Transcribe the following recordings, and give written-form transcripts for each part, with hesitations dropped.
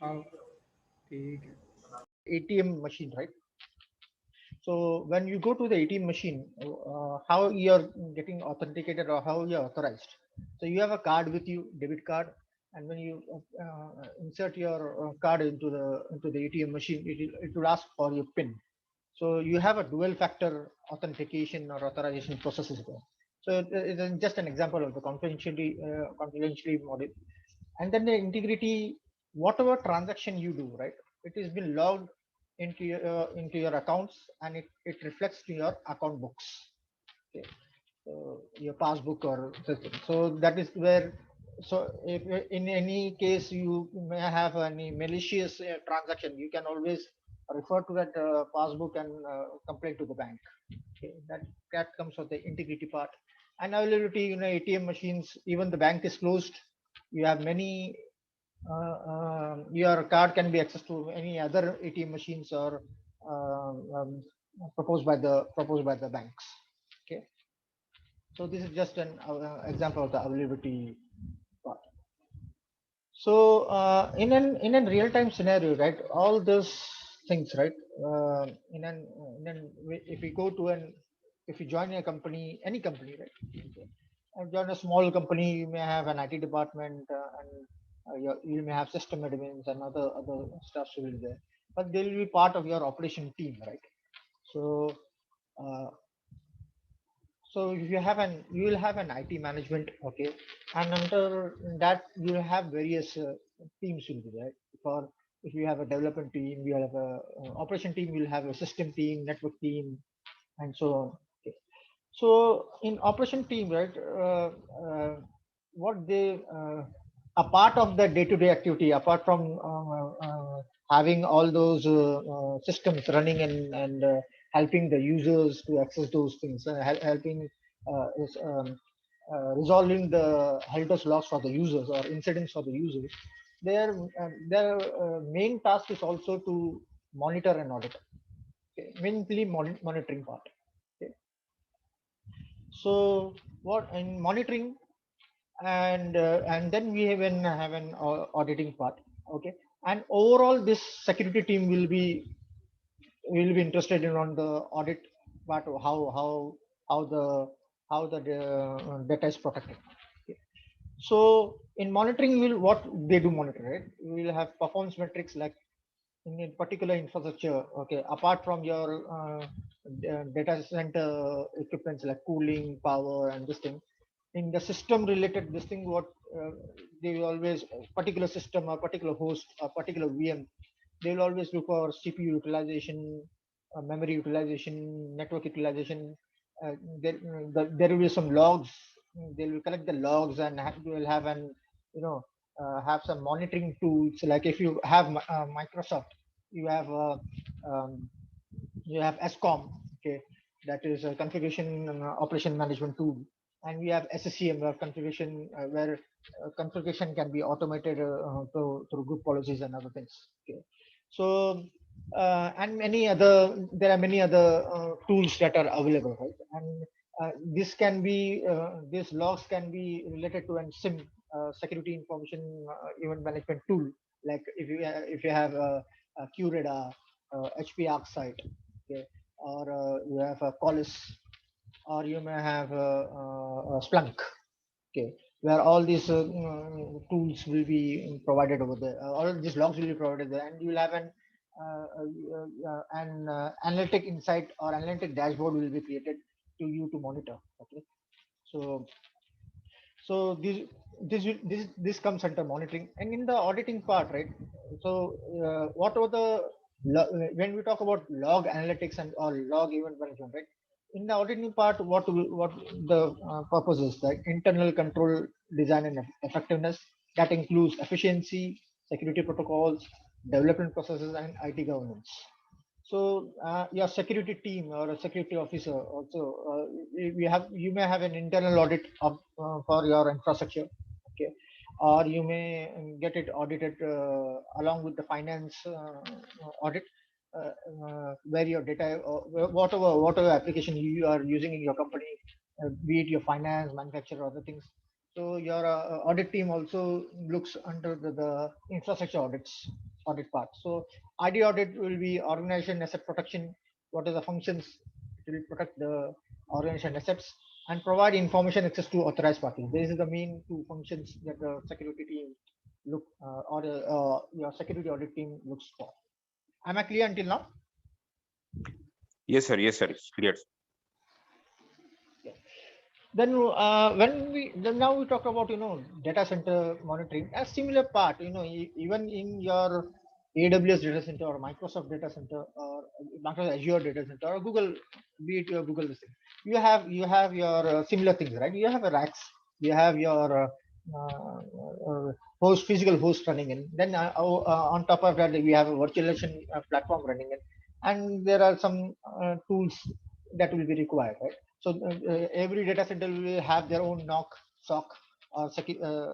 हाँ ठीक है। ATM machine, right? So when you go to the ATM machine, how you're getting authenticated or how you're authorized? So you have a card with you, debit card, and when you insert your card into the ATM machine, it will ask for your PIN. So you have a dual factor authentication or authorization processes there. So it is just an example of the confidentially model. And then the integrity, whatever transaction you do, right? It is been logged into your accounts, and it reflects to your account books. Okay. So your passbook or system. So that is where, so if in any case you may have any malicious transaction, you can always refer to that passbook and complain to the bank. Okay. That comes with the integrity part. And availability, ATM machines, even the bank is closed, you have many, your card can be accessed to any other ATM machines or uh, um, proposed by the banks. Okay. So this is just an example of the availability part. So in a real time scenario, right? All those things, right? If we go to an if you join a company, any company, right? Okay. And join a small company, you may have an IT department, and you may have system admins and other stuff will be there, but they will be part of your operation team, right? So uh, so if you will have an IT management, okay, and under that you will have various teams will be there. For if you have a development team, you have a operation team, you will have a system team, network team, and so on. Okay. So in operation team, right, what they a part of the day-to-day activity, apart from having all those systems running and helping the users to access those things, helping is resolving the helpers loss for the users or incidents for the users. Their main task is also to monitor and audit. Okay, mainly monitoring part. Okay. So what in monitoring, and then we have an auditing part. Okay. And overall this security team will be interested in on the audit part of how the data is protected. Okay. So in monitoring, will what they do monitor, right? We will have performance metrics like in a particular infrastructure. Okay, apart from your data center equipments like cooling, power, and this thing, in the system related this thing, what they will always particular system or particular host or particular VM, they will always look for CPU utilization, memory utilization, network utilization. There will be some logs. They will collect the logs and you will have an you know have some monitoring tools. Like if you have Microsoft, you have um, you have SCOM. Okay, that is a configuration and operation management tool, and we have SCCM, where configuration can be automated through group policies and other things. Okay, so and there are many other tools that are available, right? And this can be these logs can be related to an SIM, security information event management tool. Like if you have a QRadar, HP ArcSight, okay, or you have a Qualys, or you may have Splunk, okay, where all these tools will be provided over there. All these logs will be provided there, and you will have an analytic insight or analytic dashboard will be created to you to monitor. Okay, so this comes under monitoring, and in the auditing part, right? So whatever when we talk about log analytics and or log event management, right? In the auditing part, what the purpose is, the internal control design and effectiveness, that includes efficiency, security protocols, development processes, and IT governance. So your security team or a security officer also, we have you may have an internal audit for your infrastructure, okay, or you may get it audited along with the finance audit, where your data, whatever application you are using in your company, be it your finance, manufacturer, or other things. So your audit team also looks under the infrastructure audit part. So ID audit will be organization asset protection. What are the functions? It will protect the organization assets and provide information access to authorized parties. This is the main two functions that the security team your security audit team looks for. Am I clear until now? Yes, sir. Yes, sir. It's clear. Then then now we talk about data center monitoring, a similar part, even in your AWS data center or Microsoft data center or Microsoft Azure data center or Google, be it your Google this thing, you have your similar things, right? You have a racks, you have your physical host running in, then on top of that we have a virtualization platform running in, and there are some tools that will be required, right? So every data center will have their own NOC, SOC, or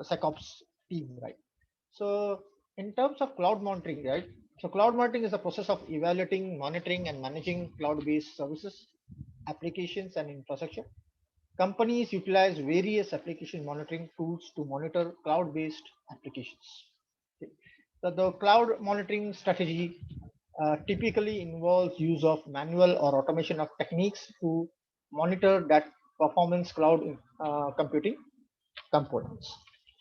SecOps team, right? So in terms of cloud monitoring, right? So cloud monitoring is a process of evaluating, monitoring, and managing cloud-based services, applications, and infrastructure. Companies utilize various application monitoring tools to monitor cloud-based applications. Okay. So the cloud monitoring strategy typically involves use of manual or automation of techniques to monitor that performance cloud computing components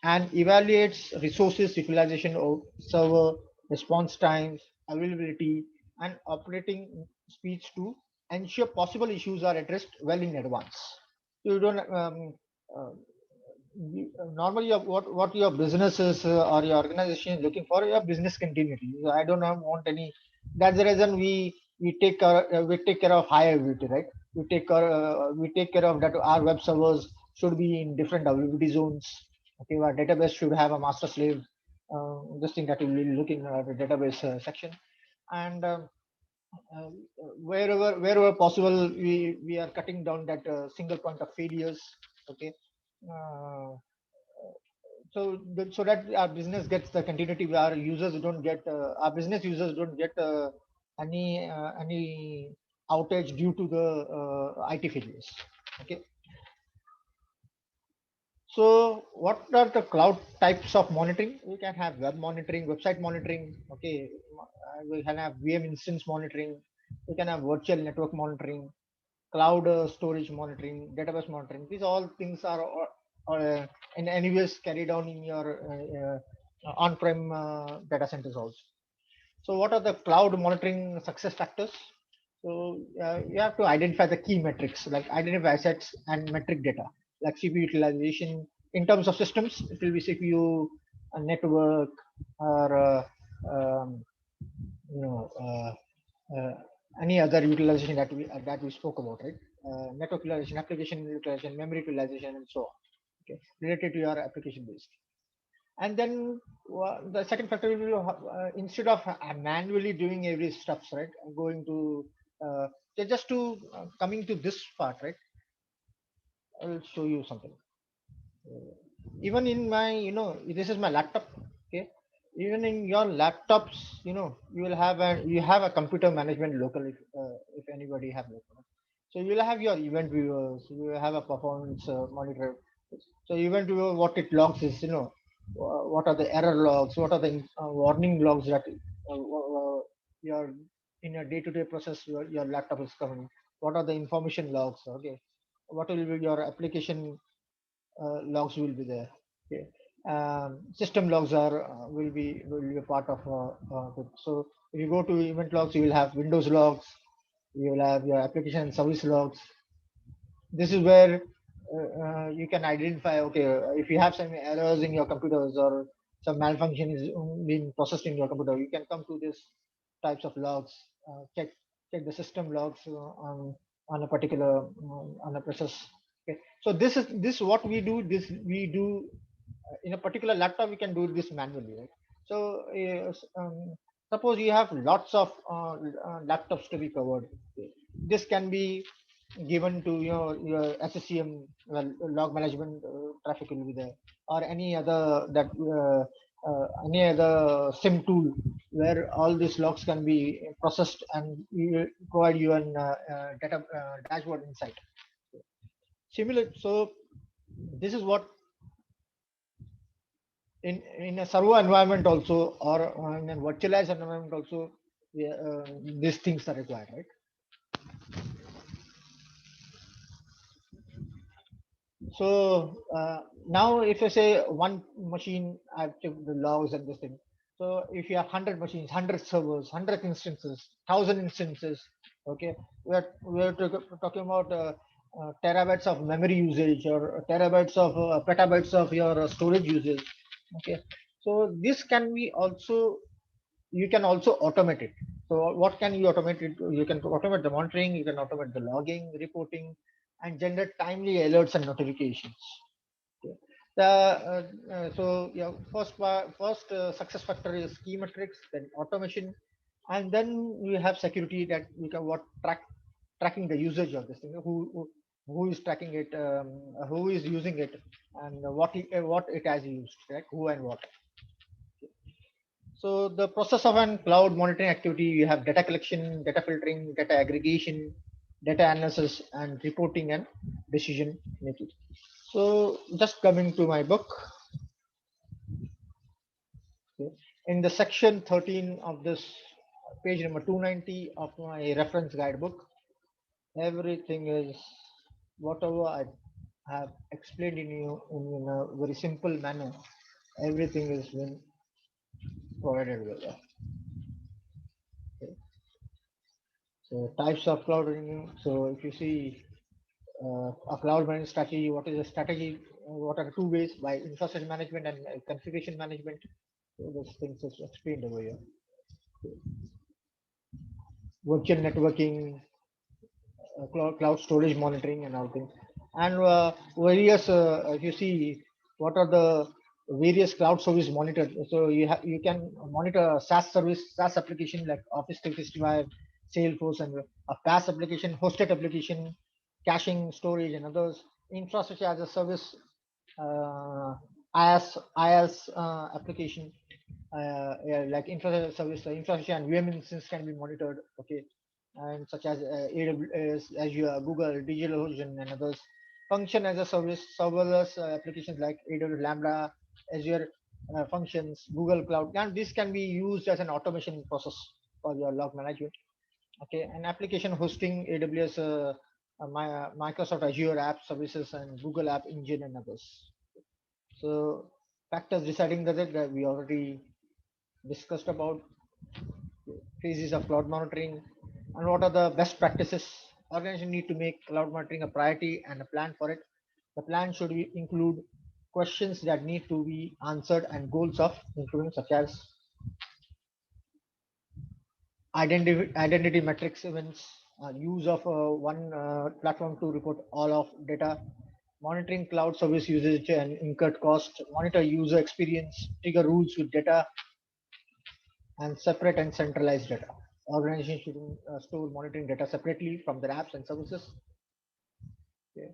and evaluates resources utilization of server response times, availability, and operating speeds to ensure possible issues are addressed well in advance. You don't uh, normally what your business is or your organization is looking for your business continuity. I don't want any. That's the reason we take care of high availability, right? We take care of that. Our web servers should be in different availability zones. Okay, our database should have a master slave. This thing that we will be looking at the database section, and uh, wherever possible we are cutting down that single point of failures. Okay. uh, so that our business gets the continuity, our users don't get our business users don't get any outage due to the IT failures. Okay. So what are the cloud types of monitoring? We can have web monitoring, website monitoring. Okay, we can have VM instance monitoring. We can have virtual network monitoring, cloud storage monitoring, database monitoring. These all things are in anyways carried on in your on-prem data centers also. So what are the cloud monitoring success factors? So you have to identify the key metrics, like identify assets and metric data, like CPU utilization. In terms of systems, it will be CPU, network, or um, you know, any other utilization that we spoke about, right? Network utilization, application utilization, memory utilization, and so on. Okay, related to your application base. And then the second factor will be instead of manually doing every steps, right? Going to just to coming to this part, right? I will show you something. Even in my, this is my laptop. Okay. Even in your laptops, you have a computer management local if anybody have local. So you will have your event viewers. You will have a performance monitor. So event viewer, what it logs is, what are the error logs, what are the warning logs that your in your day-to-day process your laptop is coming. What are the information logs? Okay, what will be your application logs will be there. Okay. System logs will be a part of it. So if you go to event logs, you will have Windows logs, you will have your application and service logs. This is where you can identify, okay, if you have some errors in your computers or some malfunction is being processed in your computer, you can come to this types of logs, check the system logs on a particular on a process. Okay, so this what we do. This we do in a particular laptop. We can do this manually, right? So suppose you have lots of laptops to be covered. Okay, this can be given to your SCCM, well, log management traffic will be there, or any other SIM tool where all these logs can be processed and provide you an data dashboard insight. Similar, so this is what in a server environment also, or in a virtualized environment also, these things are required, right? So now if I say one machine, I've took the logs and this thing. So if you have 100 machines, 100 servers, 100 instances, 1,000 instances, okay, talking about terabytes of memory usage, or terabytes of petabytes of your storage usage. Okay, so this can be also, you can also automate it. So what can you automate it? You can automate the monitoring, you can automate the logging, reporting, and generate timely alerts and notifications. Okay. So yeah, first success factor is key metrics, then automation, and then we have security, that we can tracking the usage of this thing, who is tracking it, who is using it, and what it has used, right? Who and what. So the process of an cloud monitoring activity, you have data collection, data filtering, data aggregation, data analysis, and reporting and decision making. So just coming to my book, okay, in the section 13 of this, page number 290 of my reference guidebook, everything is whatever I have explained in a very simple manner. Everything is been provided with. Okay. So types of cloud revenue. So if you see a cloud management strategy, what is a strategy? What are the two ways? By infrastructure management and configuration management. So those things is explained over here. Virtual networking, cloud storage monitoring, and all things. And various, if you see, what are the various cloud service monitored? So you can monitor SaaS service, SaaS application like Office 365, Salesforce, and a PaaS application, hosted application, caching, storage, and others. Infrastructure as a service, IaaS application, yeah, like infrastructure service, infrastructure and VM instance can be monitored. Okay, and such as AWS, Azure, Google, DigitalOcean, and others. Function as a service, serverless applications like AWS Lambda, Azure functions, Google Cloud, and this can be used as an automation process for your log management. Okay, and application hosting, AWS, Microsoft Azure App Services, and Google App Engine, and others. So factors deciding that we already discussed about, phases of cloud monitoring, and what are the best practices. Organization need to make cloud monitoring a priority and a plan for it. The plan should include questions that need to be answered and goals of including, such as identity metrics events, use of one platform to report all of data, monitoring cloud service usage and incurred cost, monitor user experience, trigger rules with data, and separate and centralized data. Organizations should store monitoring data separately from their apps and services. Okay.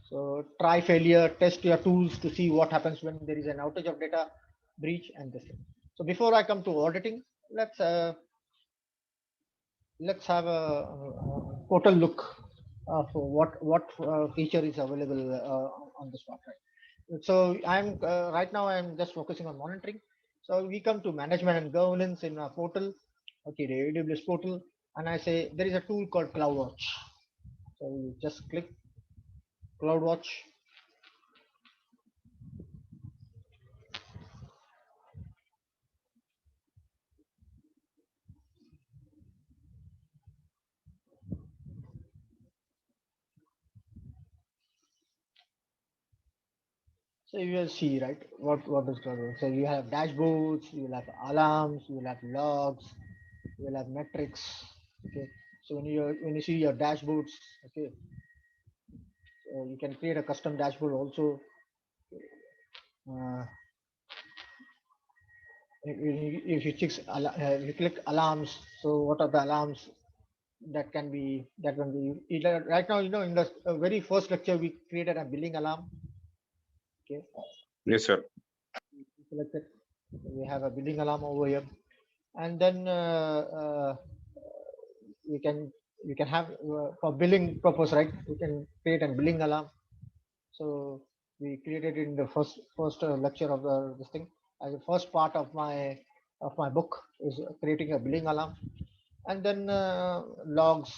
So try failure, test your tools to see what happens when there is an outage of data, breach, and this thing. So before I come to auditing, let's have a total look of what feature is available on the spot, right? So I'm right now I'm just focusing on monitoring. So we come to management and governance in a portal, okay, the AWS portal, and I say there is a tool called CloudWatch. So you just click CloudWatch. So you will see, right, what is CloudWatch. So you have dashboards, you will have alarms, you will have logs, you will have metrics. Okay. So when you see your dashboards, okay, you can create a custom dashboard also. Uh, if you if you click alarms, so what are the alarms that can be either right now, in the very first lecture we created a billing alarm. Okay, Yes, sir. selected, we have a billing alarm over here, and then we can you can have for billing purpose, right? You can create a billing alarm. So we created in the first lecture of this thing. As the first part of my book is creating a billing alarm, and then logs,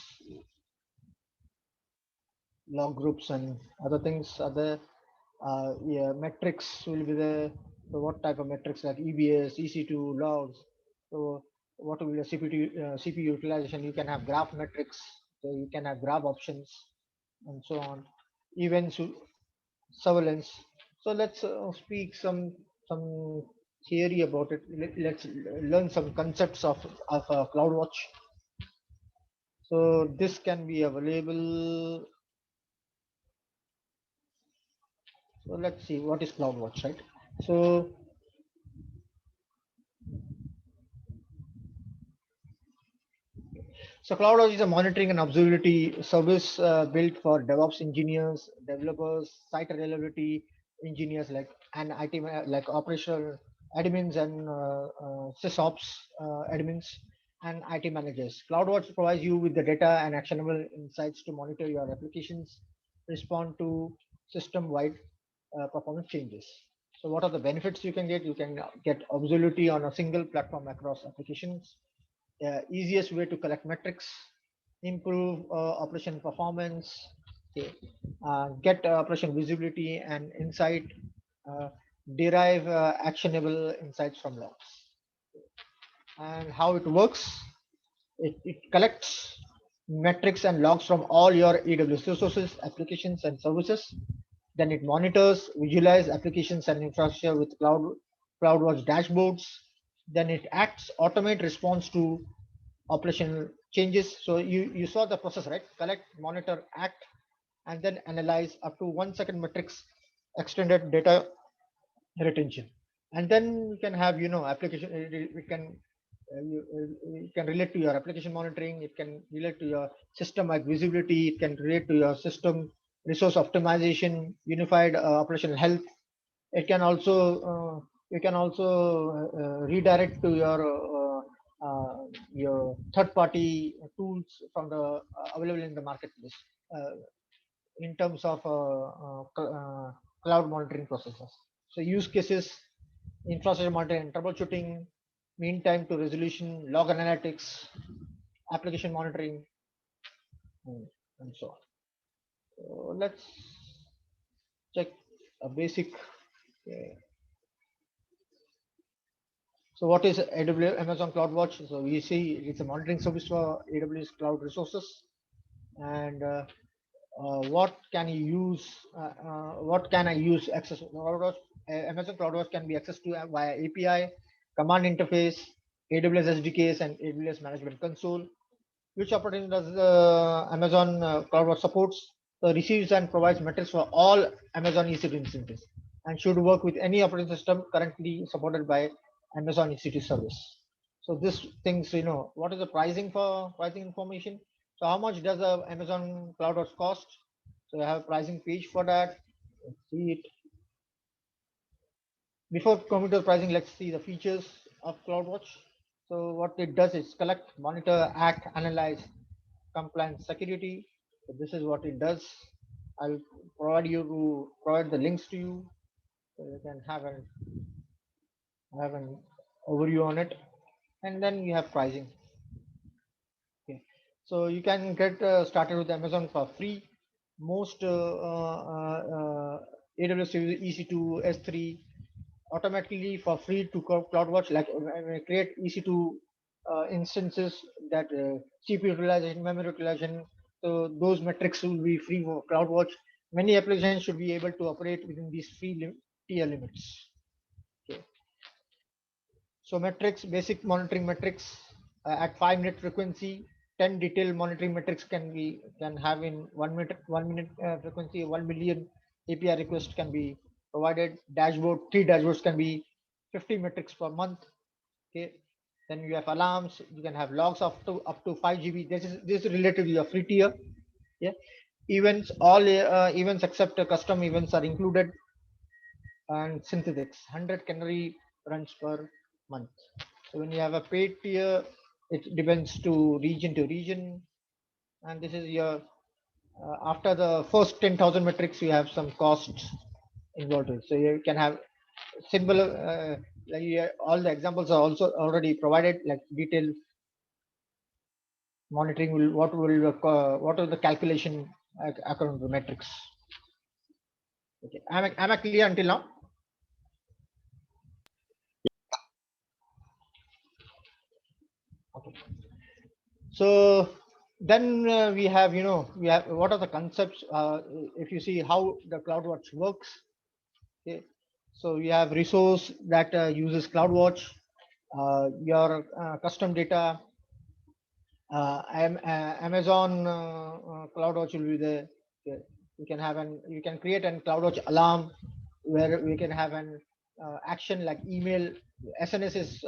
log groups, and other things. Other yeah, metrics will be there. So what type of metrics like EBS, EC2, logs. So what will be the CPU utilization? You can have graph metrics. So you can have graph options and so on. Events, surveillance. So let's speak some theory about it. Let's learn some concepts of CloudWatch. So this can be available. So let's see what is CloudWatch, right? So CloudWatch is a monitoring and observability service built for DevOps engineers, developers, site reliability engineers and IT like operational admins and sysops admins and IT managers. CloudWatch provides you with the data and actionable insights to monitor your applications, respond to system-wide performance changes. So what are the benefits you can get? You can get observability on a single platform across applications, easiest way to collect metrics, improve operation performance, okay, get operation visibility and insight, uh, derive actionable insights from logs. And how it works, it collects metrics and logs from all your AWS resources, applications, and services. Then it monitors, visualize applications and infrastructure with CloudWatch dashboards. Then it acts, automate response to operational changes. So you saw the process, right? Collect, monitor, act, and then analyze up to 1 second metrics, extended data retention. And then you can have, application, it can it can relate to your application monitoring. It can relate to your system like visibility. It can relate to your system resource optimization, unified operational health. It can also you can also redirect to your third party tools from the available in the marketplace uh, in terms of cloud monitoring processes. So use cases, infrastructure monitoring and troubleshooting, mean time to resolution, log analytics, application monitoring, and, and so on. So let's check a basic. So what is AWS Amazon CloudWatch? So we see it's a monitoring service for AWS cloud resources. And what can you use? What can I use access? CloudWatch, Amazon CloudWatch can be accessed to via API, command interface, AWS SDKs, and AWS Management Console. Which operating does Amazon CloudWatch supports? So receives and provides metrics for all Amazon EC2 instances and should work with any operating system currently supported by Amazon EC2 service. So this things, what is the pricing for pricing information? So how much does the Amazon CloudWatch cost? So I have a pricing page for that. Let's see it. Before coming to the pricing, let's see the features of CloudWatch. So what it does is collect, monitor, act, analyze, compliance, security. So this is what it does. I'll provide the links to you so you can have an overview on it. And then you have pricing. Okay, so you can get started with Amazon for free. Most AWS EC2 S3 automatically for free to CloudWatch, like create EC2 instances that CPU utilization, memory utilization. So those metrics will be free for CloudWatch. Many applications should be able to operate within these free tier limits. Okay. So metrics, basic monitoring metrics at 5-minute frequency, 10 detailed monitoring metrics can have in 1 minute frequency, 1 million API requests can be provided. Dashboard, 3 dashboards can be 50 metrics per month. Okay. Then you have alarms. You can have logs up to 5 GB. This is related to your free tier. Yeah. Events, all events except custom events are included, and synthetics 100 canary runs per month. So when you have a paid tier, it depends to region, and this is your after the first 10,000 metrics, you have some costs involved with. So you can have simple, like all the examples are also already provided, like detailed monitoring will what are the calculation according to the metrics. Okay, am I clear until now? Okay. So then we have what are the concepts? If you see how the CloudWatch works, okay. So we have resource that uses CloudWatch, your custom data, Amazon CloudWatch will be there. Okay. You can create an CloudWatch alarm where we can have an action like email. SNS is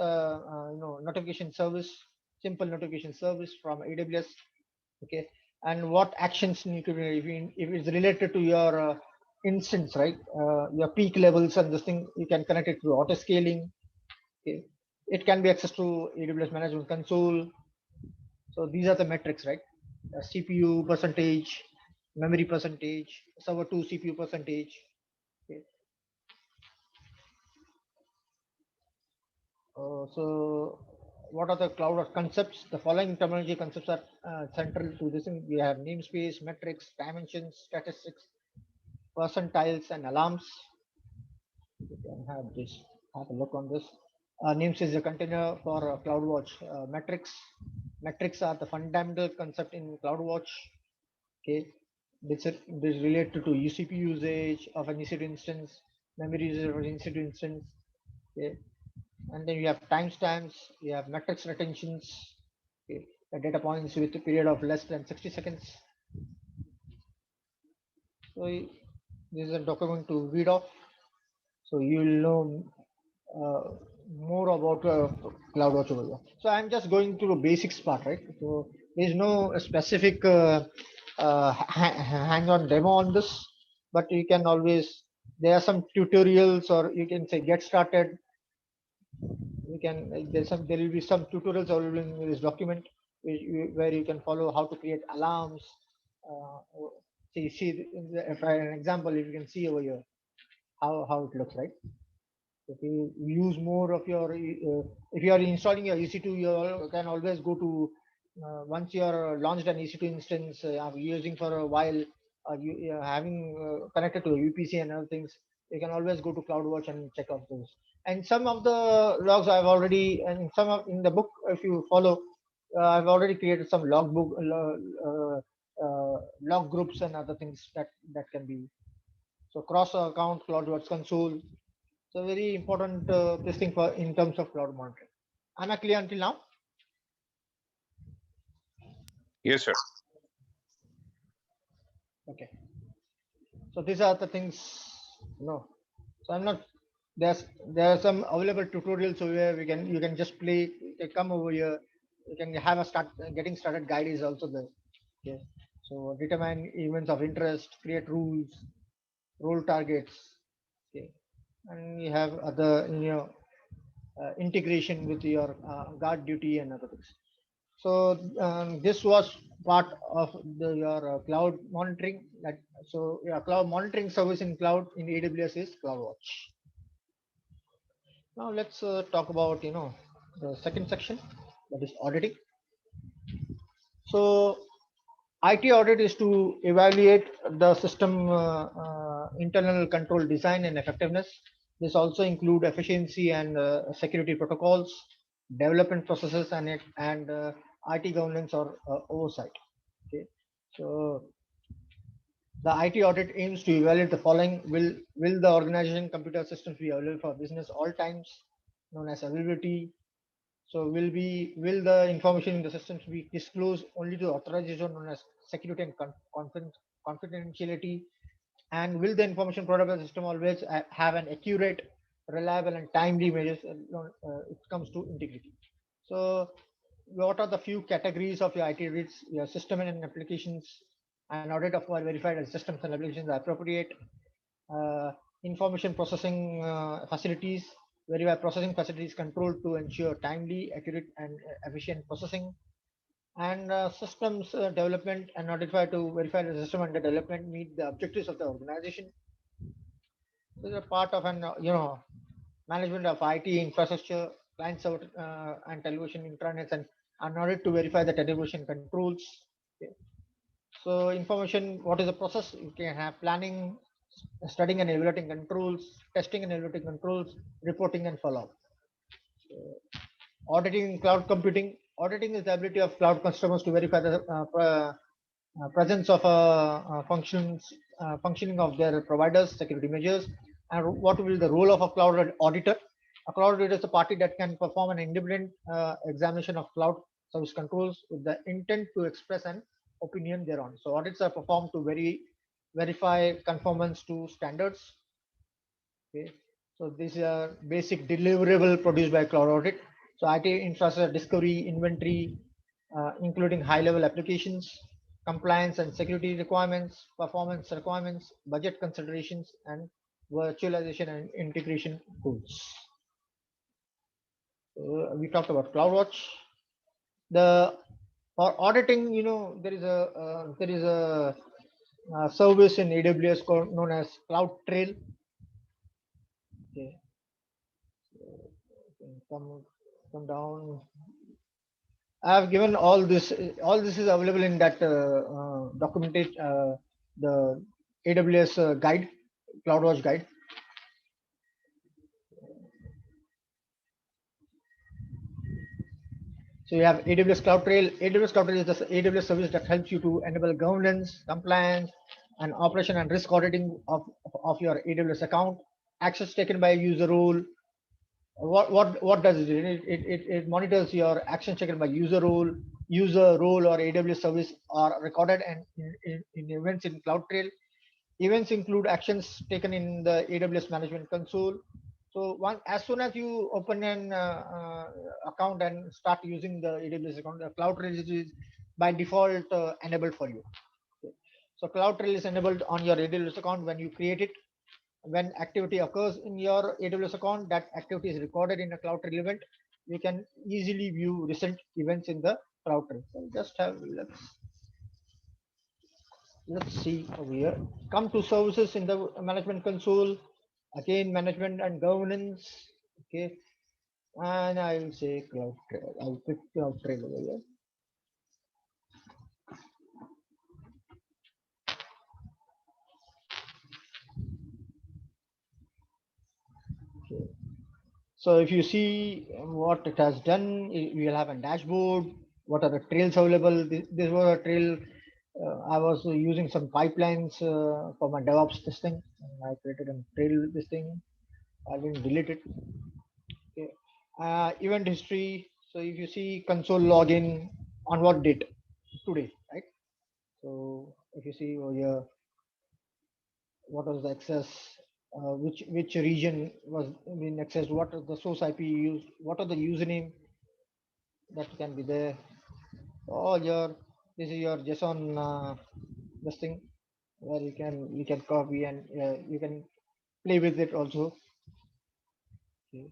notification service, simple notification service from AWS. Okay, and what actions need to be if it's related to your instance, right? Your peak levels and this thing, you can connect it to auto scaling. Okay, it can be accessed to AWS Management Console. So these are the metrics, right? CPU percentage, memory percentage, server 2 CPU percentage. Okay. So what are the cloud concepts? The following terminology concepts are central to this. We have namespace, metrics, dimensions, statistics, percentiles, and alarms. You can have a look on this. Namespace is a container for CloudWatch metrics. Metrics are the fundamental concept in CloudWatch. Okay, this related to UCP usage of an EC2 instance, memory usage of an EC2 instance. Okay, and then you have timestamps, you have metrics retentions, okay, the data points with a period of less than 60 seconds. So this is a document to read off, so you will know more about CloudWatch over here. So I'm just going through the basics part, right? So there's no specific hands-on demo on this, but you can always, there are some tutorials, or you can say get started. You can there will be some tutorials available in this document where you can follow how to create alarms. So you see, if I an example, if you can see over here how it looks, right? If you use more of your, if you are installing your EC2, you can always go to once you are launched an EC2 instance, using for a while, you having connected to a UPC and other things, you can always go to CloudWatch and check out those. And some of the logs I've already, and some of in the book, if you follow, I've already created some log book, log groups and other things that can be. So cross account CloudWatch console. So very important this thing for in terms of cloud monitoring. Am I clear until now? Yes, sir. Okay. So these are the things. No. So I'm not. There are some available tutorials over here. You can just play. You can come over here. You can have a start getting started guide is also there. Okay. So determine events of interest, create rules, role targets. Okay. And you have other integration with your guard duty and other things. So this was part of your cloud monitoring. So your cloud monitoring service in cloud in AWS is CloudWatch. Now let's talk about the second section, that is auditing. So IT audit is to evaluate the system internal control design and effectiveness. This also include efficiency and security protocols, development processes, and IT governance or oversight. Okay, so the IT audit aims to evaluate the following: will the organization computer systems be available for business all times, known as availability? So will the information in the systems be disclosed only to authorization, known as security and confidentiality? And will the information provided by the system always have an accurate, reliable, and timely measures it comes to integrity? So what are the few categories of your IT audits? Your system and applications, an audit of verified as systems and applications are appropriate. Information processing facilities, verify processing facilities controlled to ensure timely, accurate, and efficient processing. And systems development and notify to verify the system under development meet the objectives of the organization. This is a part of an management of IT infrastructure, client server and television intranets, and in order to verify the television controls. Okay. So information, what is the process? You can have planning, studying and evaluating controls, testing and evaluating controls, reporting and follow-up. Auditing cloud computing. Auditing is the ability of cloud customers to verify the presence of functioning of their providers, security measures, and what will be the role of a cloud auditor. A cloud auditor is a party that can perform an independent examination of cloud service controls with the intent to express an opinion thereon. So audits are performed to verify conformance to standards. Okay. So these are basic deliverable produced by cloud audit. So IT infrastructure discovery, inventory, including high-level applications, compliance and security requirements, performance requirements, budget considerations, and virtualization and integration tools. We talked about CloudWatch. The for auditing, there is a service in AWS known as CloudTrail. Okay, come down. I have given all this. All this is available in that documentation, the AWS guide, CloudWatch guide. So you have AWS CloudTrail. AWS CloudTrail is the AWS service that helps you to enable governance, compliance, and operation and risk auditing of your AWS account. Access taken by a user role. What does it do? It monitors your actions taken by user role, or AWS service are recorded and in events in CloudTrail. Events include actions taken in the AWS management console. So as soon as you open an account and start using the AWS account, the CloudTrail is by default enabled for you. Okay. So CloudTrail is enabled on your AWS account when you create it. When activity occurs in your AWS account, that activity is recorded in a CloudTrail event. You can easily view recent events in the CloudTrail. So just have let's see over here. Come to services in the management console. Again, management and governance. Okay, and I will say CloudTrail. I'll pick CloudTrail over here. Okay. So if you see what it has done, we will have a dashboard. What are the trails available? This was a trail. I was using some pipelines for my DevOps testing. And I created a trail this thing. I didn't delete it. Okay. Event history. So if you see console login on what date? Today, right? So if you see over here, what was the access? Which region was being accessed? What is the source IP used? What are the username that can be there? All your this is your JSON this thing where you can copy and you can play with it also. Okay.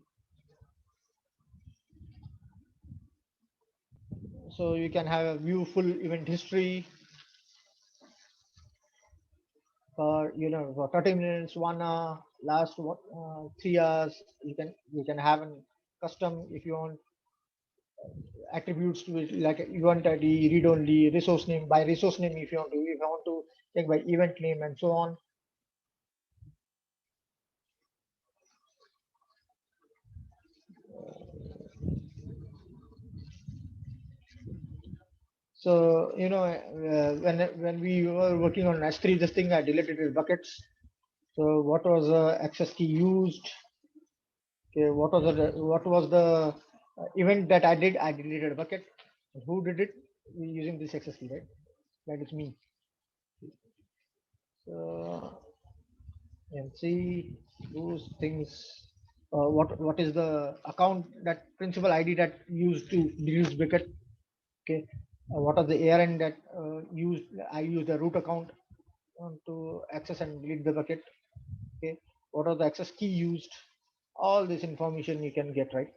So you can have a view full event history for for 30 minutes, 1 hour, last 3 hours. You can have a custom if you want attributes to it, like event ID, read only, resource name by resource name if you want to take by event name and so on. So when we were working on S3, this thing I deleted the buckets. So what was the access key used? Okay, what was the event that I did? I deleted a bucket. Who did it? Using this access key, right? That is me. So and see those things. What is the account that principal ID that used to delete bucket? Okay. What are the ARN that used? I use the root account to access and delete the bucket. Okay. What are the access key used? All this information you can get, right?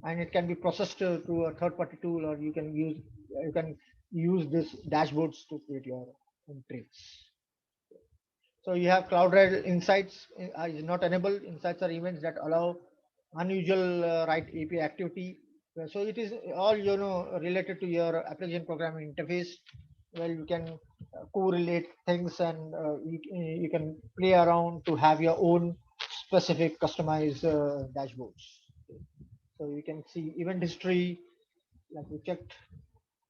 And it can be processed through a third-party tool, or you can use this dashboards to create your own trails. So you have CloudRail Insights is not enabled. Insights are events that allow unusual write API activity. So it is all related to your application programming interface, where you can correlate things and you can play around to have your own specific customized dashboards. Okay. So you can see event history, like we checked.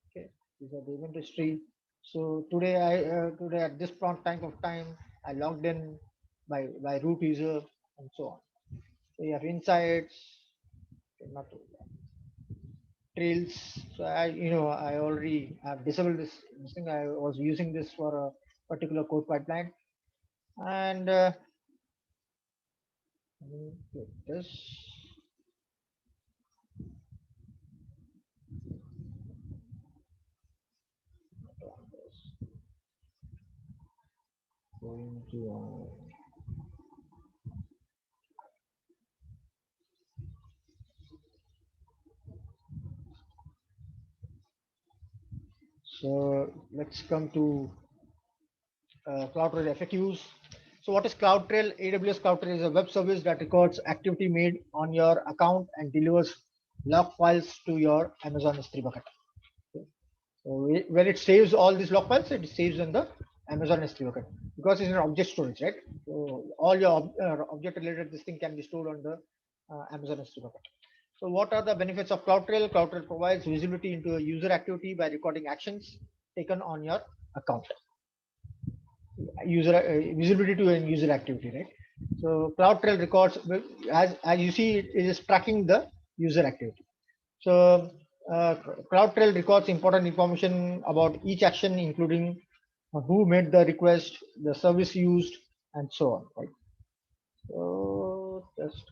Okay, these are the event history. So today at this prompt time I logged in by root user and so on. So you have insights, okay, not trails. So I already have disabled this thing. I was using this for a particular code pipeline, and let me click this. Going to so let's come to CloudTrail FAQs. So what is CloudTrail? AWS CloudTrail is a web service that records activity made on your account and delivers log files to your Amazon S3 bucket. Okay. So when it saves all these log files, it saves in the Amazon S3 bucket because it's an object storage, right? So all your object related this thing can be stored on the Amazon S3 bucket. So what are the benefits of CloudTrail? CloudTrail provides visibility into a user activity by recording actions taken on your account. User visibility to a user activity, right? So CloudTrail records, as you see, it is tracking the user activity. So CloudTrail records important information about each action, including who made the request, the service used, and so on, right? So just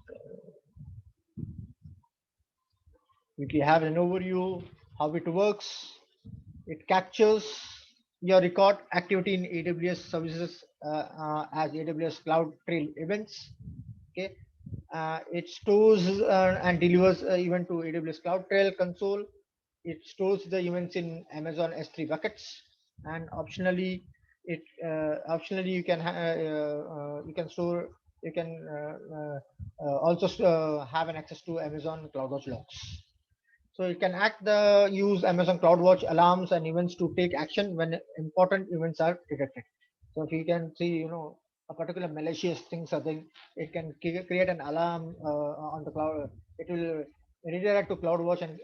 we have an overview how it works. It captures your record activity in AWS services as AWS CloudTrail events. Okay, it stores and delivers event to AWS CloudTrail console. It stores the events in Amazon S3 buckets, and optionally, you can store you can also have an access to Amazon CloudWatch logs. So you can use Amazon CloudWatch alarms and events to take action when important events are detected. So if you can see, a particular malicious things are there, it can create an alarm on the cloud. It will redirect to CloudWatch and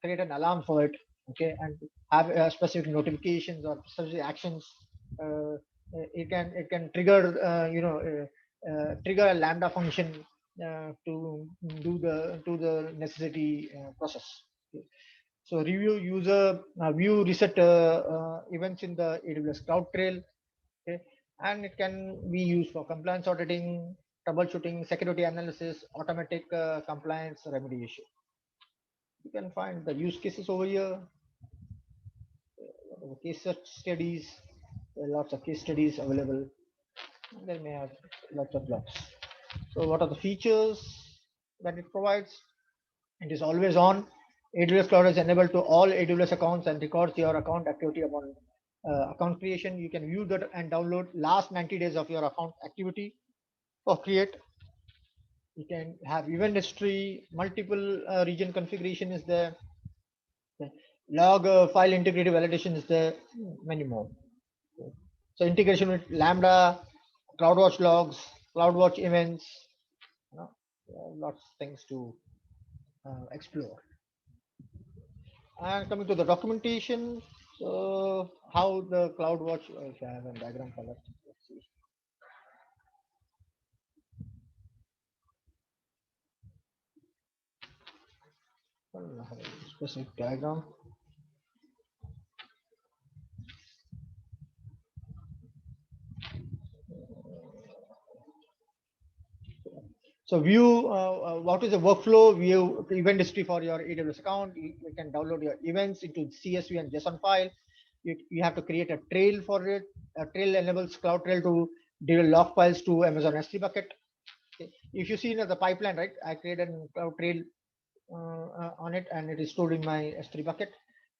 create an alarm for it. Okay, and have specific notifications or specific actions. It can trigger trigger a Lambda function to do the necessary process. Okay. So review user view reset events in the AWS CloudTrail, okay, and it can be used for compliance auditing, troubleshooting, security analysis, automatic compliance remediation. You can find the use cases over here, case studies. There are lots of case studies available. They may have lots of logs. So what are the features that it provides? It is always on. AWS Cloud is enabled to all AWS accounts and records your account activity upon account creation. You can view that and download last 90 days of your account activity or create. You can have event history, multiple region configuration is there, log file integrity validation is there, many more. So integration with Lambda, CloudWatch logs, CloudWatch events, lots of things to explore. And coming to the documentation, so how the CloudWatch, if I have a diagram for that, let's see. I have a specific diagram. So view what is the workflow, view event history for your AWS account. You can download your events into CSV and JSON file. You have to create a trail for it. A trail enables CloudTrail to deliver log files to Amazon S3 bucket. Okay. If you see in the pipeline, right, I created a CloudTrail on it, and it is stored in my S3 bucket.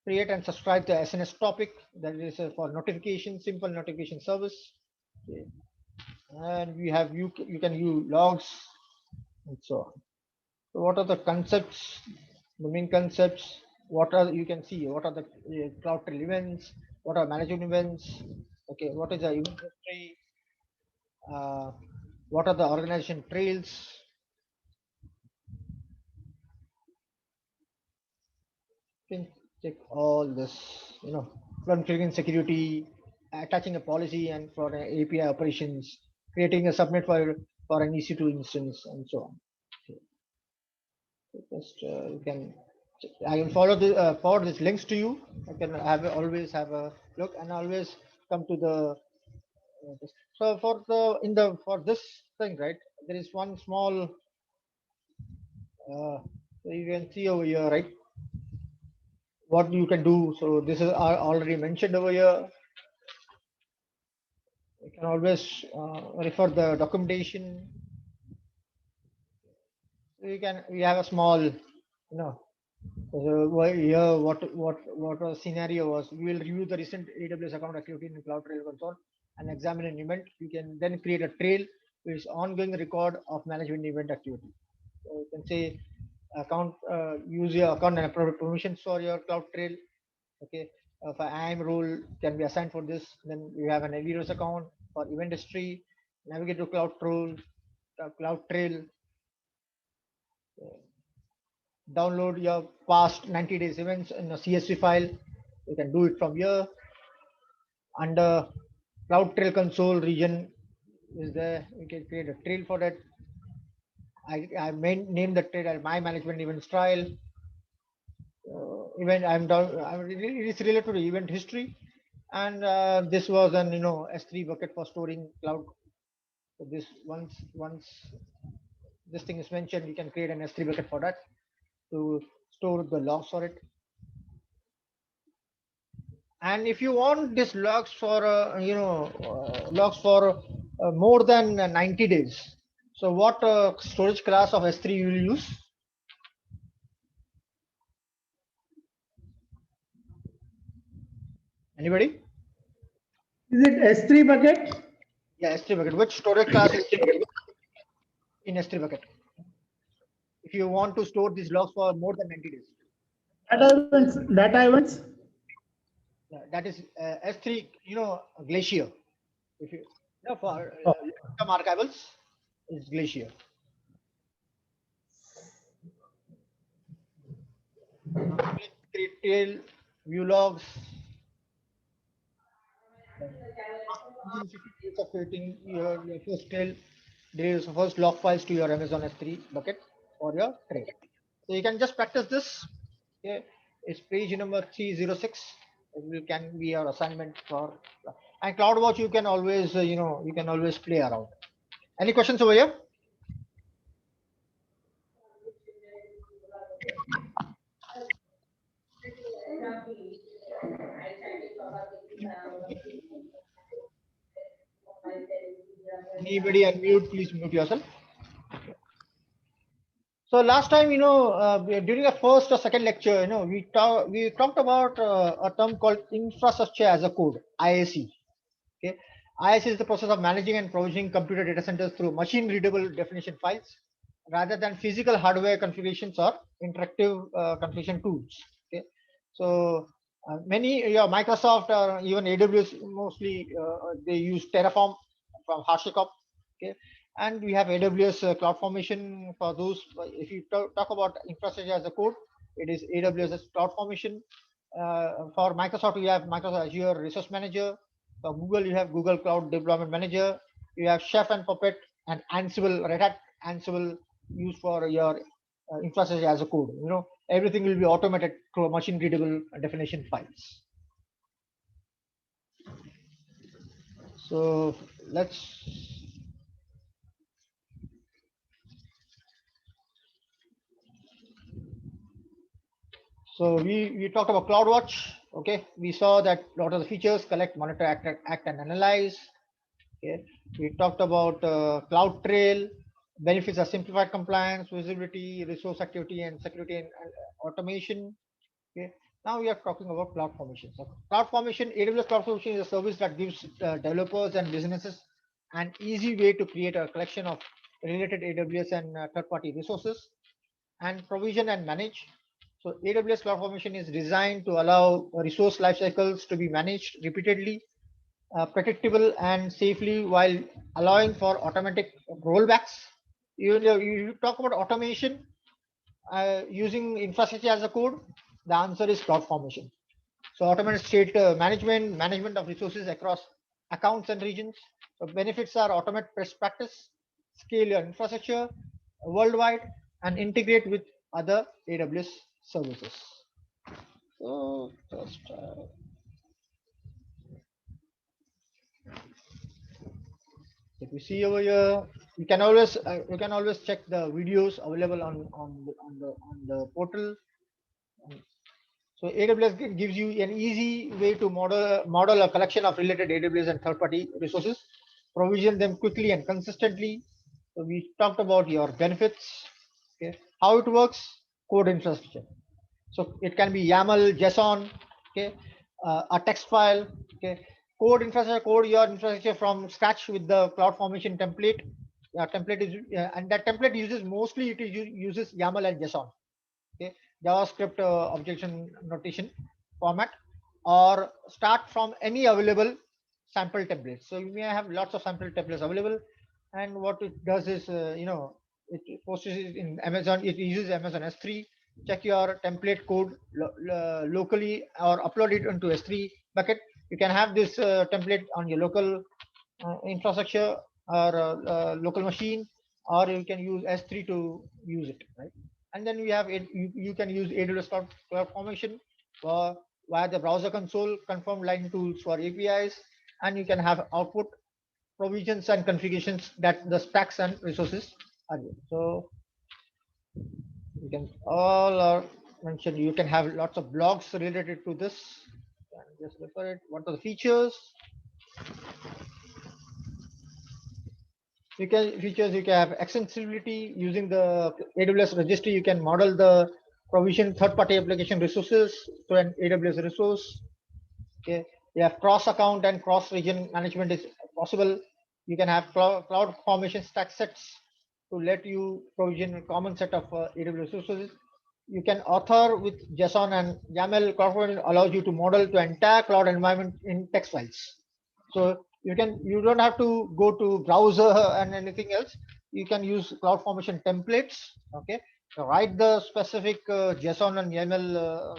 Create and subscribe the SNS topic, that is for notification, simple notification service. Okay. and we have you can use logs and so on. So what are the concepts, the main concepts? What are you can see? What are the CloudTrail events? What are management events? Okay, what is the event history? Uh, what are the organization trails? You can check all this. Configuring security, attaching a policy, and for API operations, creating a subnet for an EC2 instance, and so on. Okay. So just you can I will follow the forward these links to you. I can always have a look and always come to the so for the in the for this thing, right, there is one small so you can see over here, right, what you can do. So this is already mentioned over here. You can always refer the documentation. So we have a small, here what a scenario was. We will review the recent AWS account activity in CloudTrail console and examine an event. You can then create a trail which is ongoing record of management event activity. So you can say account use your account and appropriate permissions for your CloudTrail. Okay, if an IAM role can be assigned for this, then you have an AWS account for event history. Navigate to CloudTrail. Download your past 90 days events in a CSV file. You can do it from here. Under CloudTrail console region is there. You can create a trail for that. I name the trail as my management events trail. Event I'm down. It is related to event history, and this was an S3 bucket for storing cloud. So this once this thing is mentioned, you can create an S3 bucket for that to store the logs for it. And if you want this logs for logs for more than 90 days, so what storage class of S3 you will use? Anybody? Is it S3 bucket? Yeah, S3 bucket. Which storage class is in S3 bucket? If you want to store these logs for more than 90 days, Data events. that is S3. Glacier. If you for Oh, some archivals, is Glacier. Create tail, view logs. 150 days of creating your first tail, days first log files to your Amazon S3 bucket for your trail. So you can just practice this. Okay, it's page number 306. It can be your assignment for. And CloudWatch, you can always you can always play around. Any questions over here? Anybody unmute? Please mute yourself. So last time, during the first or second lecture, we talked about a term called infrastructure as a code, IAC. Okay, IAC is the process of managing and provisioning computer data centers through machine-readable definition files, rather than physical hardware configurations or interactive configuration tools. Okay, so many Microsoft or even AWS mostly they use Terraform from HashiCorp. Okay, and we have AWS CloudFormation for those. If you talk about infrastructure as a code, it is AWS CloudFormation. For Microsoft, we have Microsoft Azure Resource Manager. For Google, you have Google Cloud Deployment Manager. You have Chef and Puppet and Ansible, Red Hat Ansible used for your infrastructure as a code. Everything will be automated through machine readable definition files. So let's. So we talked about CloudWatch. Okay, we saw that what are the features: collect, monitor, act and analyze. Okay, we talked about CloudTrail. Benefits are simplified compliance, visibility, resource activity, and security and automation. Okay, now we are talking about CloudFormation. So CloudFormation, AWS CloudFormation is a service that gives developers and businesses an easy way to create a collection of related AWS and third-party resources, and provision and manage. So AWS CloudFormation is designed to allow resource lifecycles to be managed repeatedly, predictable and safely, while allowing for automatic rollbacks. You talk about automation using infrastructure as a code. The answer is CloudFormation. So automated state management of resources across accounts and regions. So benefits are automate best practice, scale your infrastructure worldwide, and integrate with other AWS services. So just if you see over here, you can always check the videos available on the portal. So AWS gives you an easy way to model a collection of related AWS and third-party resources, provision them quickly and consistently. So we talked about your benefits, okay, how it works, code infrastructure. So it can be YAML, JSON, okay, a text file, okay, code infrastructure, code your infrastructure from scratch with the CloudFormation template. Template is and that template uses mostly uses YAML and JSON, okay, JavaScript objection notation format, or start from any available sample templates. So you may have lots of sample templates available, and what it does is, it posts it in Amazon. It uses Amazon S3. Check your template code locally or upload it into S3 bucket. You can have this template on your local infrastructure or local machine, or you can use S3 to use it, right? And then we have it. You can use AWS CloudFormation via the browser console, confirm line tools for APIs, and you can have output provisions and configurations that the stacks and resources are there. So you can all are mentioned. You can have lots of blogs related to this. And just look at it. What are the features? You can have extensibility using the AWS registry. You can model the provision third-party application resources to an AWS resource. Okay, you have cross account and cross region management is possible. You can have CloudFormation stack sets to let you provision a common set of AWS resources. You can author with JSON and YAML. CloudFormation allows you to model the entire cloud environment in text files. So you don't have to go to browser and anything else. You can use CloudFormation templates. Okay, so write the specific JSON and YAML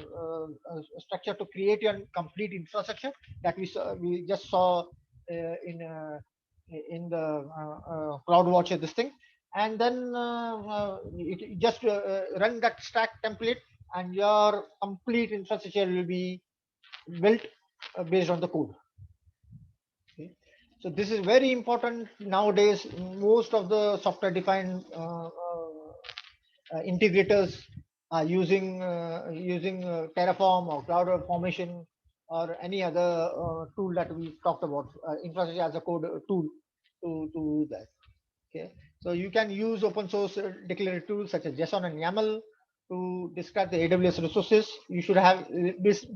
structure to create your complete infrastructure that we just saw in the CloudWatch, this thing, and then you just run that stack template, and your complete infrastructure will be built based on the code. Okay. So this is very important nowadays. Most of the software-defined integrators are using Terraform or CloudFormation or any other tool that we talked about, infrastructure as a code tool to do that. Okay, so you can use open source declarative tools such as JSON and YAML to describe the AWS resources. You should have this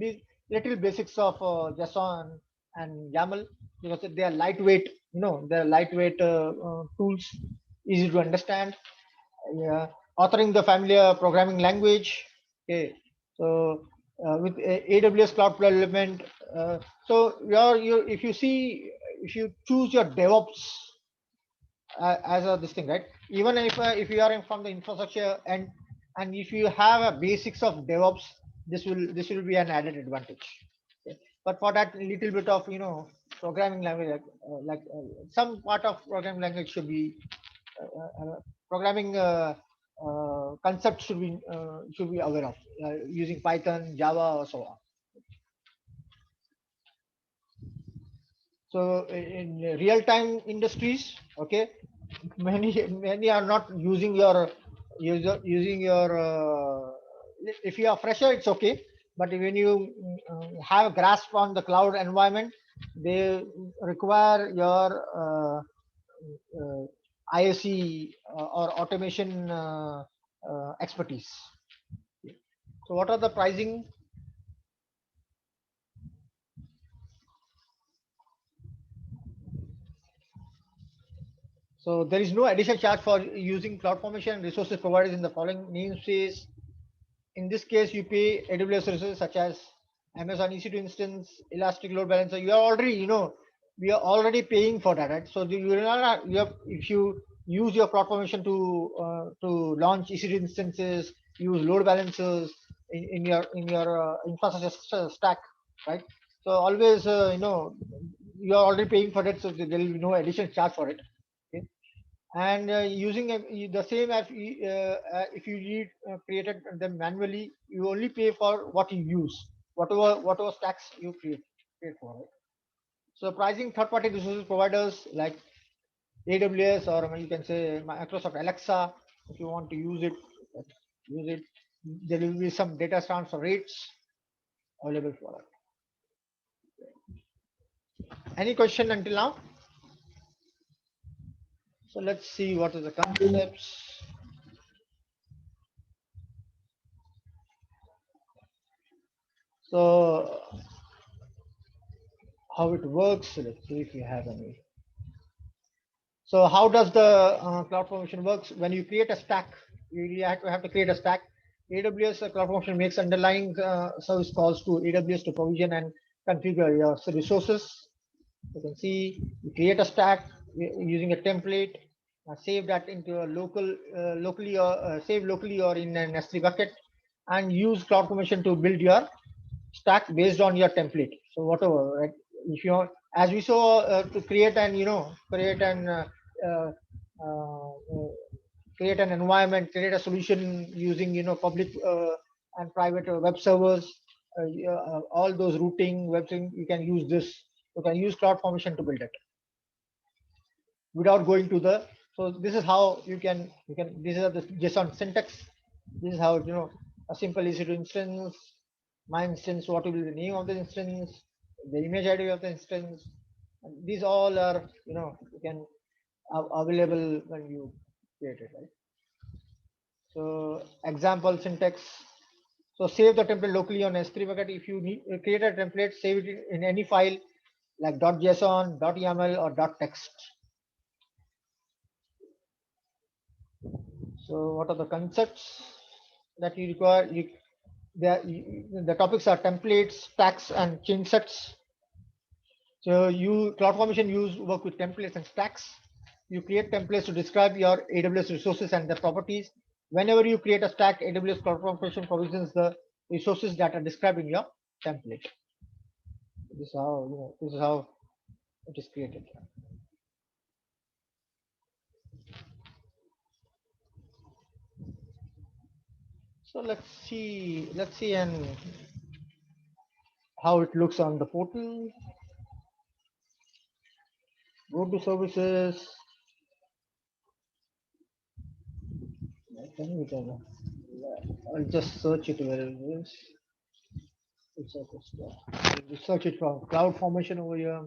little basics of JSON and YAML because they are lightweight. They're lightweight tools, easy to understand. Authoring the familiar programming language. Okay, so with AWS Cloud Development. So if you choose your DevOps as this thing, right? Even if you are from the infrastructure and if you have a basics of DevOps, this will be an added advantage. Okay. But for that little bit of programming language, like some part of programming language should be programming concepts should be aware of using Python, Java, or so on. So in real-time industries, okay, many are not using your if you are fresher, it's okay, but when you have a grasp on the cloud environment, they require your ISE or automation expertise. So what are the pricing? So there is no additional charge for using CloudFormation and resources provided in the following namespace. In this case, you pay AWS resources such as Amazon EC2 instance, Elastic Load Balancer. You are already, we are already paying for that, right? So you are not, if you use your CloudFormation to launch EC2 instances, use load balancers in your infrastructure stack, right? So always, you are already paying for that, so there will be no additional charge for it. Okay? And using the same as if you need created them manually, you only pay for what you use, whatever stacks you create for it. So pricing third-party resources providers like AWS, or you can say Microsoft Alexa, if you want to use it. There will be some data transfer rates available for it. Any question until now? So let's see what are the concepts. So how it works, let's see if you have any. So how does the CloudFormation works? When you create a stack, you have to create a stack. AWS CloudFormation makes underlying service calls to AWS to provision and configure your resources. You can see you create a stack using a template, save that into a locally or save locally or in an S3 bucket, and use CloudFormation to build your stack based on your template. So whatever, right? If you want, as we saw, to create an uh, uh, create an environment, create a solution using public and private web servers, all those routing, web thing, you can use this. You can use CloudFormation to build it without going to the. So this is how you can this is the JSON syntax. This is how a simple EC2 instance, my instance, what will be the name of the instance, the image ID of the instance. And these all are you can available when you create it, right? So example syntax. So save the template locally on S3 bucket. If you need create a template, save it in any file like .json, .yaml, or .text. So what are the concepts that you require? The topics are templates, stacks, and chain sets. So CloudFormation work with templates and stacks. You create templates to describe your AWS resources and their properties. Whenever you create a stack, AWS CloudFormation provisions the resources that are described in your template. This is how it is created. So let's see and how it looks on the portal. Go to services. I'll just search it where it is. Search it from CloudFormation over here.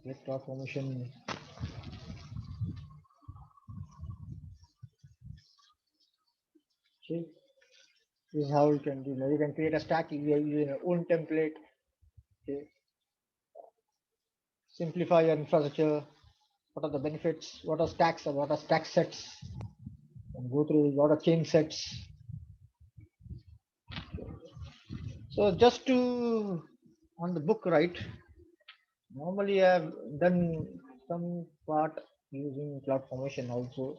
Okay, CloudFormation. See, this is how you can do. You can create a stack using your own template. Okay. Simplify your infrastructure. What are the benefits? What are stacks or what are stack sets? And go through what are chain sets. So just to on the book, right? Normally I've done some part using CloudFormation also.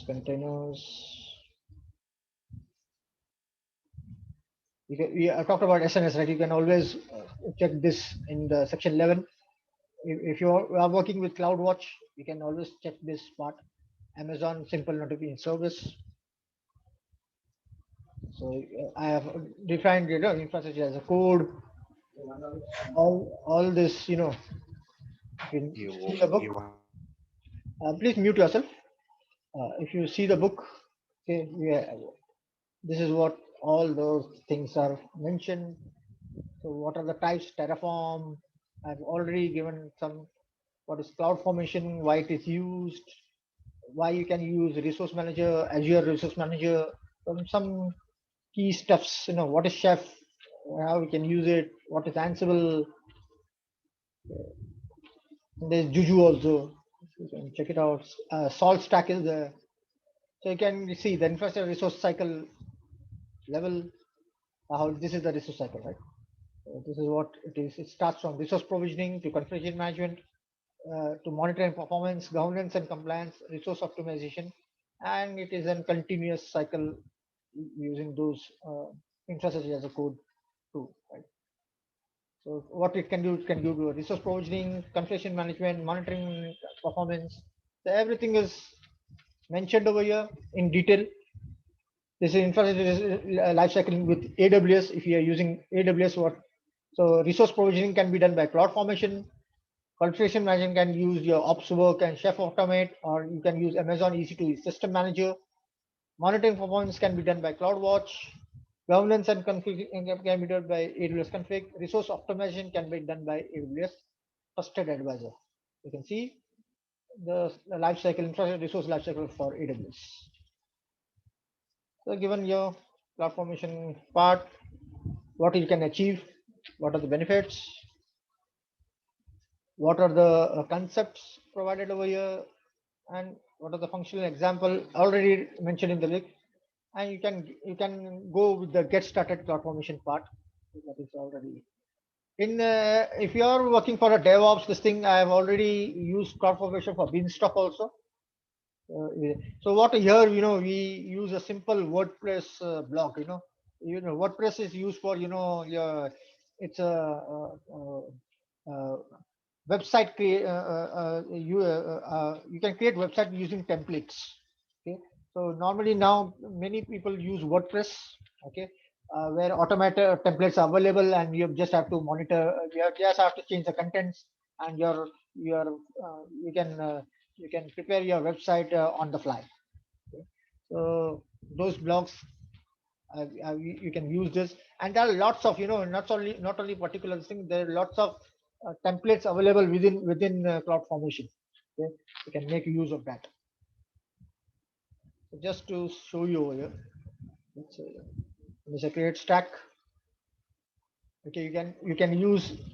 Containers. We talked about SNS, right? You can always check this in the section 11. If you are working with CloudWatch, you can always check this part. Amazon Simple Notification Service. So I have defined infrastructure as a code. All this, you can see the book. Please mute yourself. If you see the book, okay, yeah, this is what all those things are mentioned. So what are the types? Terraform. I've already given some. What is CloudFormation? Why it is used? Why you can use Resource Manager, Azure Resource Manager? Some key stuffs. What is Chef? How we can use it? What is Ansible? There's Juju also. You can check it out. Salt Stack is there. So you can see the infrastructure resource cycle level. How this is the resource cycle, right? So this is what it is. It starts from resource provisioning to configuration management, to monitoring performance, governance and compliance, resource optimization, and it is a continuous cycle using those infrastructure as a code too, right? So what it can do, it can do resource provisioning, configuration management, monitoring performance. So everything is mentioned over here in detail. This is infrastructure lifecycle with AWS. If you are using AWS, so resource provisioning can be done by CloudFormation. Configuration management can use your OpsWork and Chef Automate, or you can use Amazon EC2 System Manager. Monitoring performance can be done by CloudWatch. Governance and config can be done by AWS Config. Resource optimization can be done by AWS Trusted Advisor. You can see the lifecycle, infrastructure resource lifecycle for AWS. So given your CloudFormation part, what you can achieve, what are the benefits, what are the concepts provided over here, and what are the functional example already mentioned in the link. And you can go with the get started CloudFormation part that is already in. If you are working for a DevOps, this thing I have already used CloudFormation for Beanstalk also. So what here, we use a simple WordPress blog. WordPress is used for it's a website create. You can create website using templates. Okay, so normally now many people use WordPress. Okay, where automated templates are available, and you just have to monitor. You just have to change the contents, and you can prepare your website on the fly. Okay. So those blogs, you can use this, and there are lots of not only particular thing. There are lots of templates available within CloudFormation. Okay, you can make use of that. So just to show you over here, let's say create stack. Okay, you can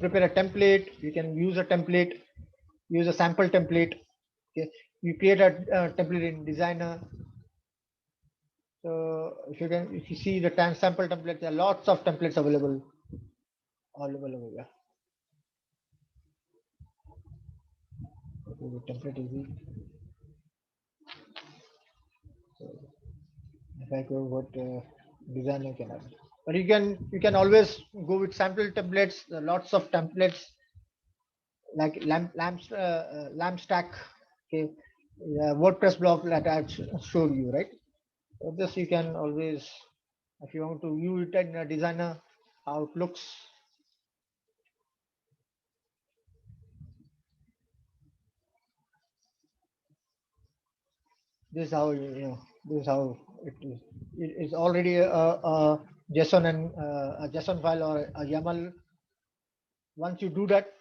prepare a template. You can use a template, use a sample template. Okay, you create a template in Designer. So if you see the sample template, there are lots of templates available all over here. Okay, the template is weak. So if I go what Designer can have, but you can always go with sample templates. There are lots of templates like lamp stack. Okay, WordPress blog that I showed you, right? So this you can always, if you want to view it in a Designer, how it looks. This is how this is how it is. It is already a JSON and a JSON file or a YAML. Once you do that,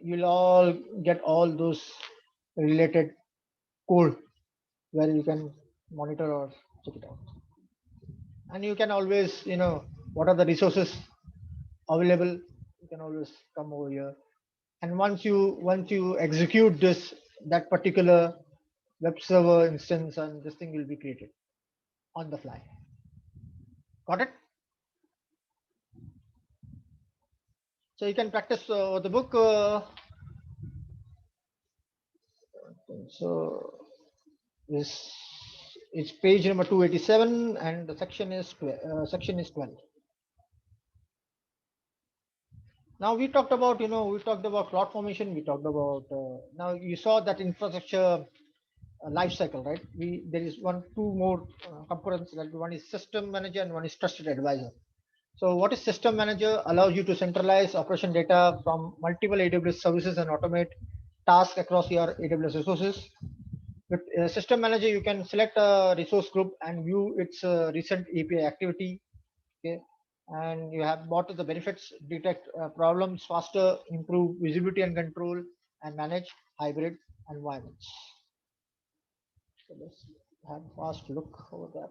you'll all get all those related code where you can monitor or check it out. And you can always, what are the resources available? You can always come over here. And once you execute that particular web server instance, and this thing will be created on the fly. Got it? So you can practice the book. So this is page number 287, and the section is 12. Now we talked about CloudFormation. We talked about now you saw that infrastructure life cycle, right? There is two more components. That one is System Manager and one is Trusted Advisor. So what is System Manager? Allows you to centralize operation data from multiple AWS services and automate tasks across your AWS resources. With System Manager, you can select a resource group and view its recent API activity. Okay, and you have what are the benefits: detect problems faster, improve visibility and control, and manage hybrid environments. So let's have a fast look over that.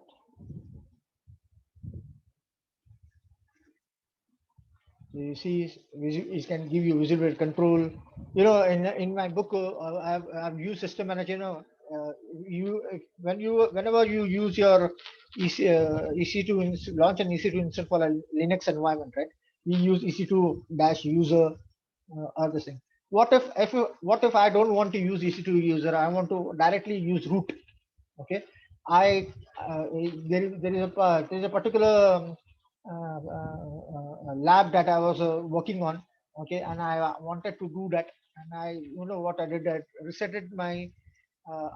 So you see, it can give you visibility control. You know, in my book, I've used System Manager. You know, whenever you use your EC2 launch an EC2 install for a Linux environment, right? You use EC2 dash user or this thing. What if I don't want to use EC2 user? I want to directly use root. Okay, I there is a particular lab that I was working on. Okay, and I wanted to do that, and I what I did, I resetted my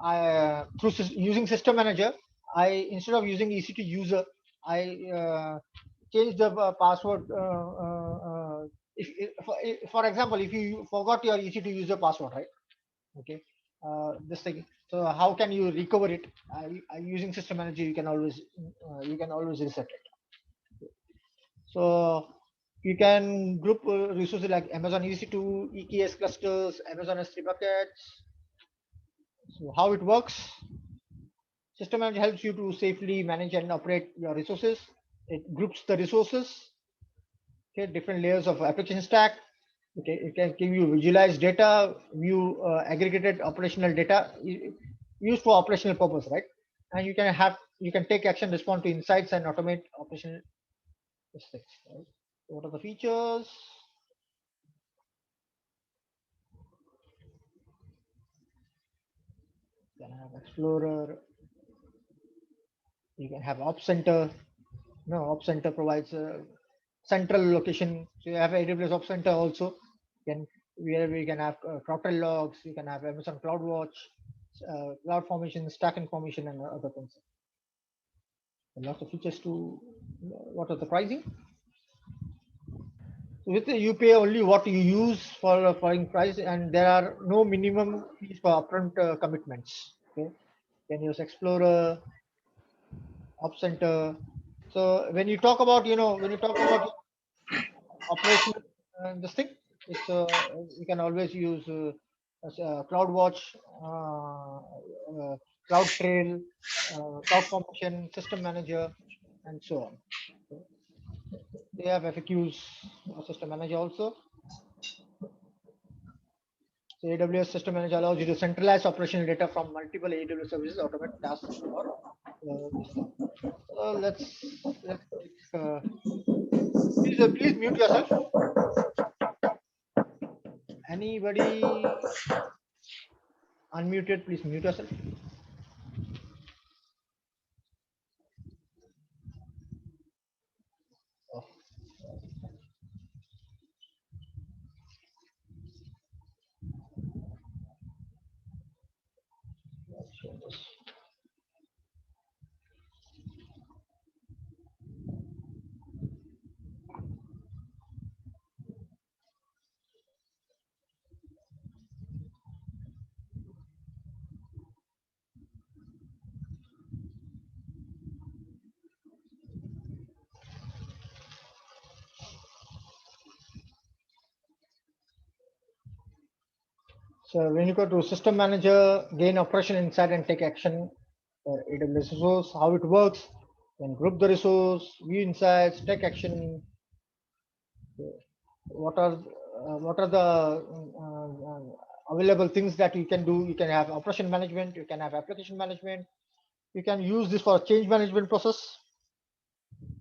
I using System Manager. I Instead of using EC2 user, I changed the password. For example, if you forgot your EC2 user password, right? Okay, this thing. So how can you recover it? Using System Manager, you can always reset it. So you can group resources like Amazon EC2, EKS clusters, Amazon S3 buckets. So how it works? System Manager helps you to safely manage and operate your resources. It groups the resources. Okay, different layers of application stack. Okay, it can give you visualized data, view aggregated operational data used for operational purpose, right? And you can take action, respond to insights, and automate operational mistakes. Right? So what are the features? You can have Explorer. You can have Ops Center. No, Ops Center provides a central location. So you have AWS Ops Center also. Can Where we can have CrowdTrail logs. You can have Amazon CloudWatch, Cloud Formation, Stack Information, and other things. And lots of features to. What are the pricing? So with the, you pay only what you use for foreign price, and there are no minimum fees for upfront commitments. Okay, you can use Explorer, Ops Center. So when you talk about operation this thing, it's you can always use CloudWatch, CloudTrail, CloudFormation, System Manager, and so on. They have FAQs for System Manager also. So AWS System Manager allows you to centralize operational data from multiple AWS services, automate tasks for this thing. So let's please mute yourself. Anybody unmuted, please mute yourself. Oh. Let's show this. So when you go to System Manager, gain operational insight and take action for AWS resource, how it works, then group the resource, view insights, take action. What are the available things that you can do? You can have operation management, you can have application management, you can use this for change management process,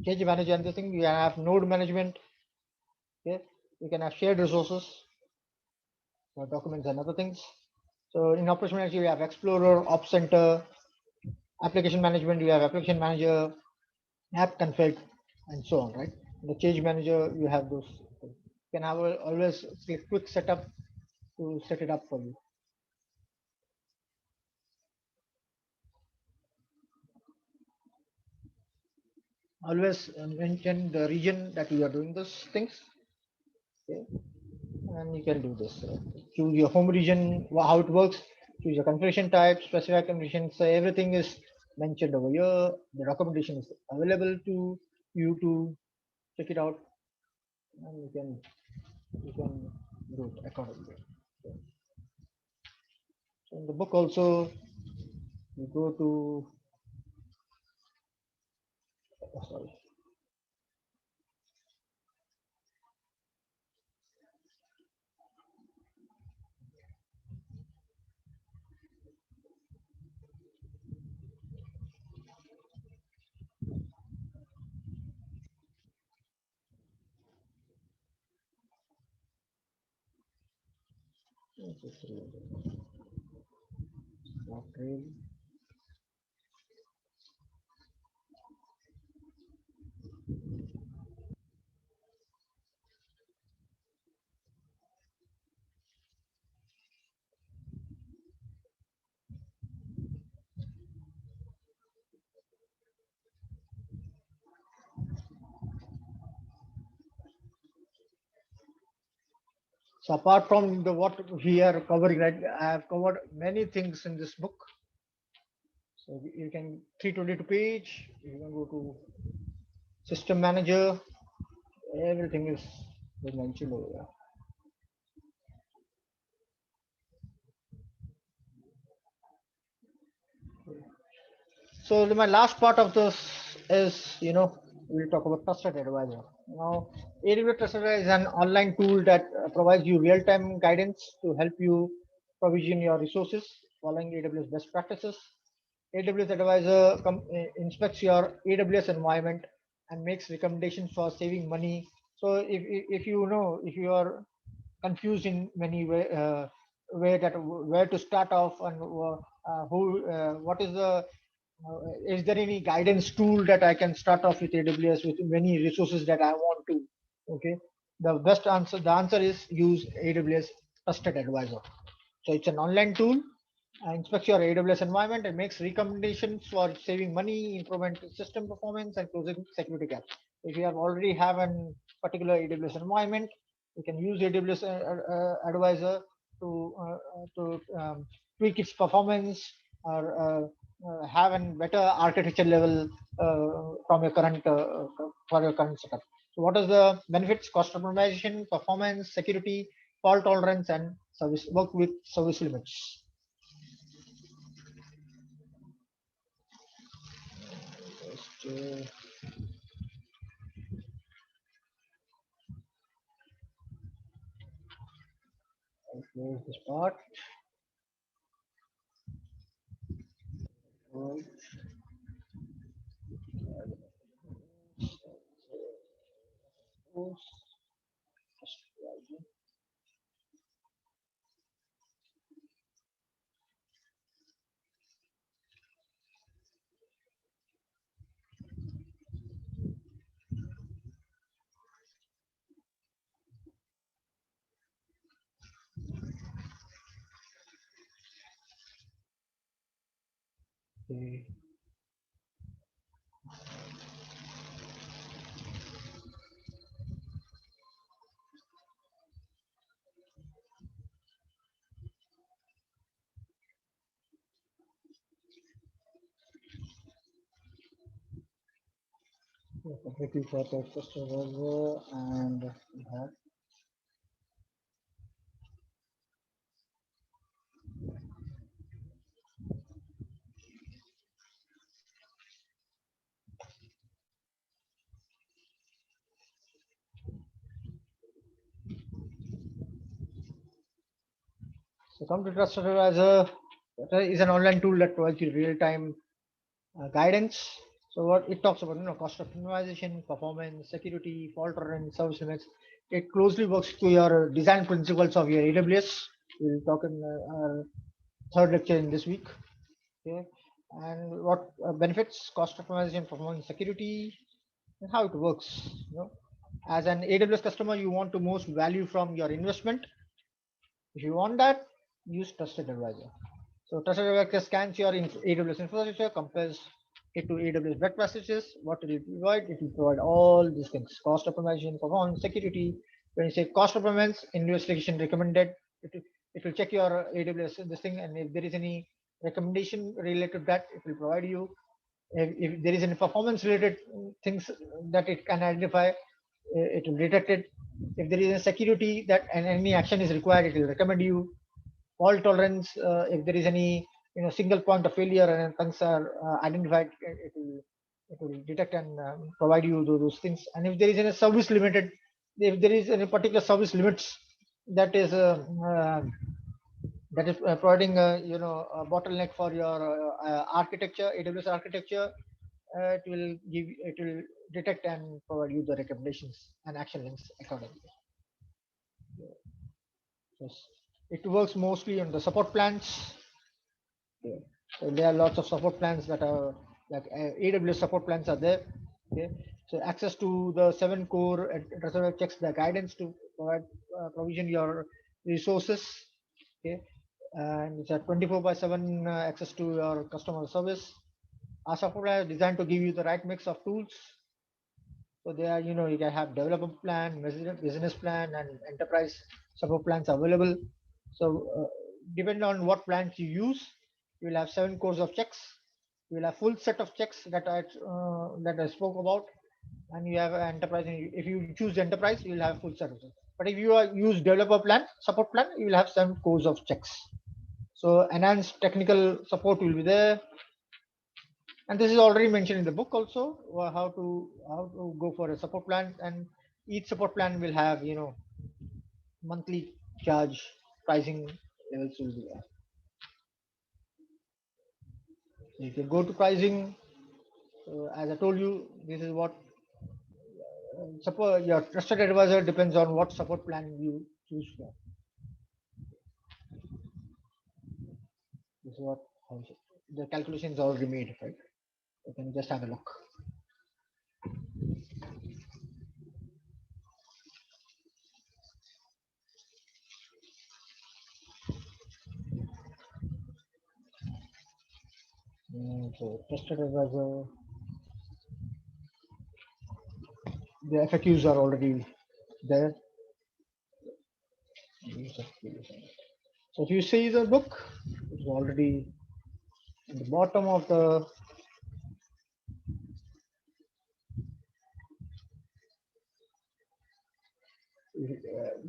change management. The thing you can have node management. Okay, you can have shared resources for documents and other things. So in operation manager, you have Explorer, Ops Center, application management, you have application manager, app config, and so on, right? The change manager, you have those. You can have always a quick setup to set it up for you. Always mention the region that you are doing those things. Okay, and you can do this. Choose your home region, how it works. Choose your configuration type, specify configuration. So everything is mentioned over here. The documentation is available to you to check it out, and you can do it accordingly. So in the book also, you go to, sorry. Okay. So apart from the what we are covering, right, I have covered many things in this book. So you can 322 page, you can go to system manager, everything is mentioned over there. So my last part of this is, we'll talk about Trusted Advisor. Now, AWS Trusted Advisor is an online tool that provides you real-time guidance to help you provision your resources following AWS best practices. AWS Advisor inspects your AWS environment and makes recommendations for saving money. So if you are confused in many way that where to start off and what is the is there any guidance tool that I can start off with AWS with many resources that I want to? Okay, the answer is use AWS Trusted Advisor. So it's an online tool, inspects your AWS environment and makes recommendations for saving money, improvement system performance, and closing security gaps. If you have already have an particular AWS environment, you can use AWS Advisor to tweak its performance or have a better architecture level from your current for your current setup. So, what is the benefits? Cost optimization, performance, security, fault tolerance, and service work with service limits. Just, close this part. Right. Okay. Completely for the first server and we have so come to Trusted Advisor. That is an online tool that provides you real-time guidance. So what it talks about, cost optimization, performance, security, fault tolerance, service limits. It closely works to your design principles of your AWS. We'll talk in our third lecture in this week. Okay, and what benefits, cost optimization, performance, security, and how it works. As an AWS customer, you want to most value from your investment. If you want that, use Trusted Advisor. So Trusted Advisor scans your AWS infrastructure, compares it to AWS best practices. What will it provide? It will provide all these things: cost optimization, performance, security. When you say cost optimization, investigation recommended. It will check your AWS this thing, and if there is any recommendation related to that, it will provide you. If there is any performance related things that it can identify, it will detect it. If there is a security that and any action is required, it will recommend you. Fault tolerance, if there is any single point of failure and things are identified, it will detect and provide you those things. And if there is any service limited, if there is any particular service limits that is providing a bottleneck for your architecture, AWS architecture, it will detect and provide you the recommendations and action links accordingly. Yes. It works mostly on the support plans. Okay. So there are lots of support plans that are like AWS support plans are there. Okay. So access to the 7 core reservoir checks the guidance to provide provision your resources. Okay. And it's a 24/7 access to your customer service. Our support plan is designed to give you the right mix of tools. So there, you can have development plan, business plan, and enterprise support plans available. So depending on what plans you use, you will have 7 cores of checks. You will have full set of checks that I spoke about, and you have an enterprise. If you choose enterprise, you will have full set of checks. But if you use developer plan, support plan, you will have 7 cores of checks. So enhanced technical support will be there. And this is already mentioned in the book also, how to go for a support plan, and each support plan will have monthly charge pricing levels will be there. So you can go to pricing. So as I told you, this is what suppose your trusted advisor depends on what support plan you choose for. This is what the calculations already made, right? You can just have a look. So trusted advisor, the FAQs are already there. So if you see the book, it's already at the bottom of the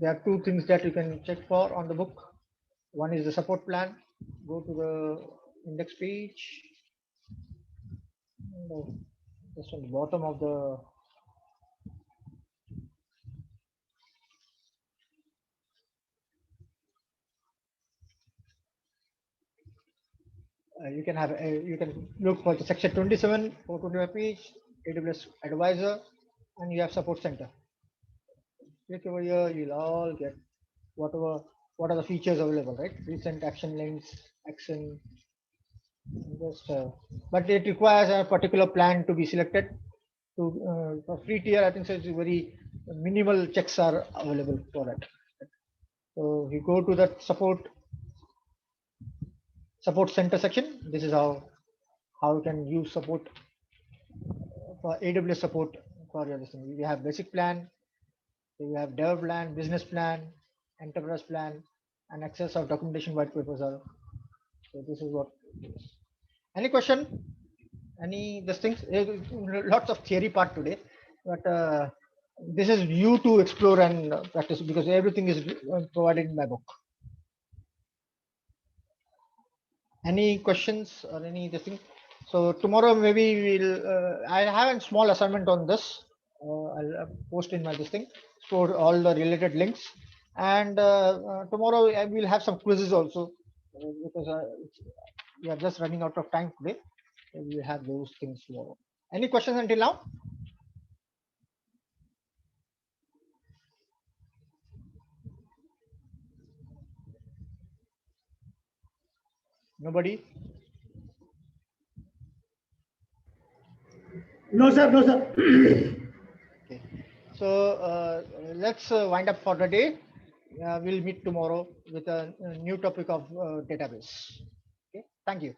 there are 2 things that you can check for on the book. One is the support plan. Go to the index page. Just on the bottom of the you can look for the section 27 or 25 page, AWS advisor, and you have support center. Click over here, you'll all get what are the features available, right? Recent action links, action. But it requires a particular plan to be selected. For free tier, I think so it's very minimal checks are available for that. So you go to that support center section. This is how you can use support for AWS support for your listing. You have basic plan, you have dev plan, business plan, enterprise plan, and access of documentation white papers are. So this is what it is. Any question? Any these things? Lots of theory part today, but this is you to explore and practice because everything is provided in my book. Any questions or any this thing? So tomorrow maybe we'll. I have a small assignment on this. I'll post in my this thing for all the related links, and tomorrow I will have some quizzes also because we are just running out of time today. We will have those things tomorrow. Any questions until now? Nobody? No, sir. No, sir. Okay. So let's wind up for the day. We'll meet tomorrow with a new topic of database. Okay. Thank you.